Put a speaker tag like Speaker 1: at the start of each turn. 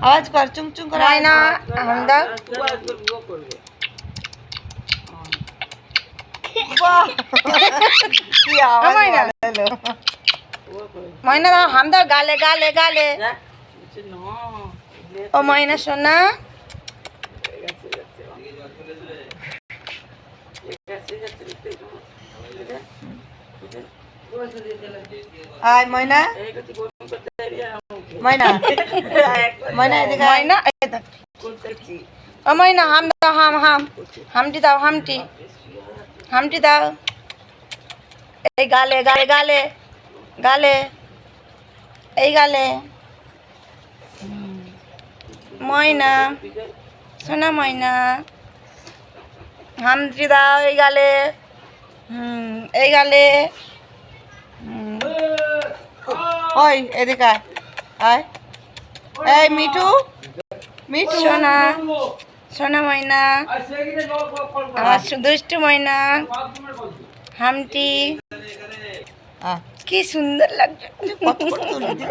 Speaker 1: আওয়াজ কর, চুংচুং করে।
Speaker 2: ময়না হামদা
Speaker 1: বাহ, কি আওয়াজ
Speaker 2: ময়না।
Speaker 1: হলো।
Speaker 2: ময়না দাও হামদা গালে গালে গালে। ও ময়না সোনা
Speaker 1: আয় ময়না, ময়না, ময়না এদিকে আয়।
Speaker 2: ময়না এই দেখ। ও ময়না হাম দাও হামটি দাও হামটি দাও। এই গালে গালে গালে গালে এই গালে। ময়না সোনা ময়না হামটি দাও এই গালে। এই গালে।
Speaker 1: ওই এদিকে আয়, আয়। এই মিঠু, মিঠু
Speaker 2: সোনা সোনা ময়না আমার দুষ্টু ময়না হামটি
Speaker 1: আয়।
Speaker 2: কি সুন্দর লাগছে।
Speaker 1: কত করে তুলি দিদি?